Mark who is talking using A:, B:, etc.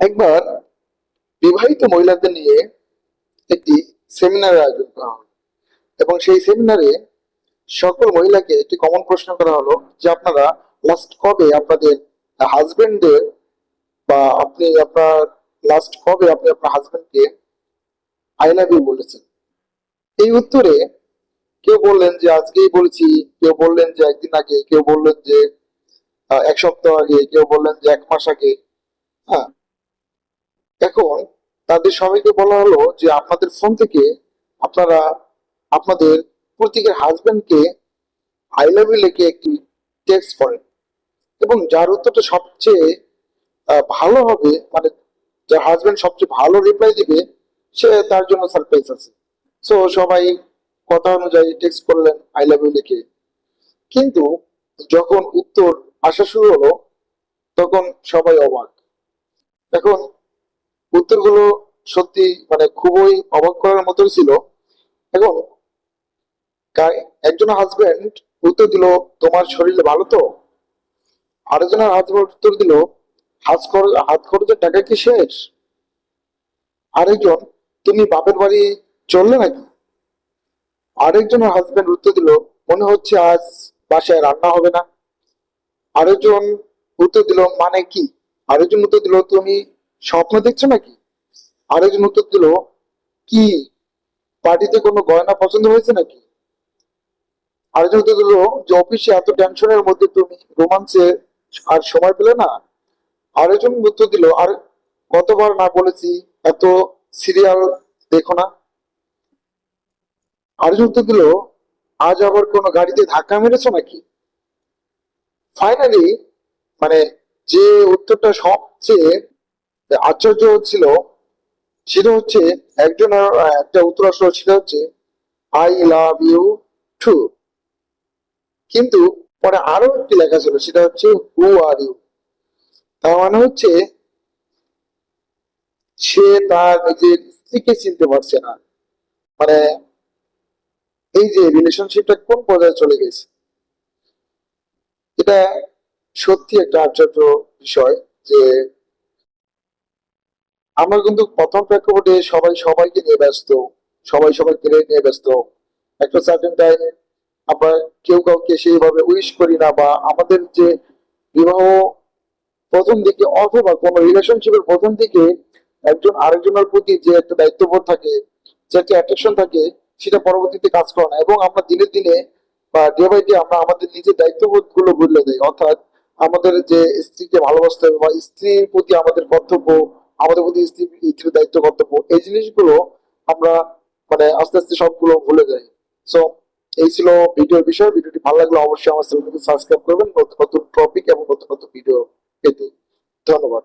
A: একবার বিবাহিত মহিলাদের নিয়ে একটি সেমিনারের আয়োজন করা হলো এবং সেই সেমিনারে সকল মহিলাকে একটি কমন প্রশ্ন করা হলো যে আপনারা লাস্ট কবে আপনাদের হাজবেন্ডদের বা আপনি আপনার লাস্ট কবে আপনি আপনার হাজবেন্ডকে আই লাভ ইউ বলেছেন। এই উত্তরে কেউ বললেন যে আজকেই বলেছি, কেউ বললেন যে একদিন আগে, কেউ বললেন যে এক সপ্তাহ আগে, কেউ বললেন যে এক মাস আগে। হ্যাঁ, এখন তাদের সবাইকে বলা হলো যে আপনাদের ফোন থেকে আপনারা আপনাদের প্রত্যেকের হাজবেন্ডকে আই লাভ ইউ লিখে একটি টেক্সট করেন এবং যার উত্তরটা সবচেয়ে ভালো হবে, মানে যার হাজবেন্ড সবচেয়ে ভালো রিপ্লাই দিবে সে তার জন্য সারপ্রাইজ আছে। সো সবাই কথা অনুযায়ী টেক্সট করলেন আই লাভ ইউ লিখে। কিন্তু যখন উত্তর আসা শুরু হলো তখন সবাই অবাক। এখন উত্তরগুলো সত্যি মানে খুবই অবাক করার মতো ছিল। এখন একজন হাজবেন্ড উত্তর দিল তোমার শরীরে ভালো তো। আরেকজনের হাজবেন্ড উত্তর দিল হাত খরচের টাকা কি শেষ। আরেকজন তুমি বাপের বাড়ি চললে নাকি। আরেকজনের হাজবেন্ড উত্তর দিল মনে হচ্ছে আজ বাসায় রান্না হবে না। আরেকজন উত্তর দিল মানে কি। আরেকজন উত্তর দিল তুমি স্বপ্ন দেখছো নাকি। আরেকজন উত্তর দিল কি পার্টিতে কোনো গয়না পছন্দ হয়েছে নাকি। আরেকজন উত্তর দিল যে অফিসে এত টেনশনের মধ্যে তুমি রোমান্সে আর সময় পেলে না। আরেকজন উত্তর দিল আর কতবার না বলেছি এত সিরিয়াল দেখো না। আরেকজন উত্তর দিল আজ আবার কোনো গাড়িতে ধাক্কা মেরেছো নাকি। ফাইনালি মানে যে উত্তরটা সবচেয়ে আশ্চর্য হচ্ছিল সেটা হচ্ছে একজনের একটা উত্তর আসলো সেটা হচ্ছে আই লাভ ইউ টু। কিন্তু পরে আরো একটি লেখা ছিল সেটা হচ্ছে হু আর ইউ। তার মানে হচ্ছে সে তার নিজের স্ত্রীকে চিনতে পারছে না। মানে এই যে রিলেশনশিপটা কোন পর্যায়ে চলে গেছে, এটা সত্যি একটা আশ্চর্য বিষয়। যে আমরা কিন্তু প্রথম প্রেক্ষাপটে সবাই সবাইকে নিয়ে ব্যস্ত, সবাই সবাইকে নিয়ে ব্যস্ত। একটা সার্টেন টাইম আমরা কেউ কাউকে সেইভাবে উইশ করি না, বা আমাদের যে বিবাহ প্রথম দিকে অথবা কোনো রিলেশনশিপের প্রথম দিকে একজন আরেকজনের প্রতি যে একটা দায়িত্ববোধ থাকে, যে একটা অ্যাট্রাকশন থাকে, সেটা পরবর্তীতে কাজ করে না এবং আমরা দিনে দিনে বা ডে বাই ডে আমরা আমাদের নিজের দায়িত্ববোধ গুলো ভুলে যাই। অর্থাৎ আমাদের যে স্ত্রীকে ভালোবাসতে হবে বা স্ত্রীর প্রতি আমাদের কর্তব্য, আমাদের প্রতি স্ত্রীর দায়িত্ব কর্তব্য, এই জিনিসগুলো আমরা মানে আস্তে আস্তে সবগুলো ভুলে যাই। সো এই ছিল ভিডিওর বিষয়। ভিডিওটি ভালো লাগলে অবশ্যই আমার চ্যানেলটিকে সাবস্ক্রাইব করবেন নতুন নতুন টপিক এবং নতুন নতুন ভিডিও পেতে। ধন্যবাদ।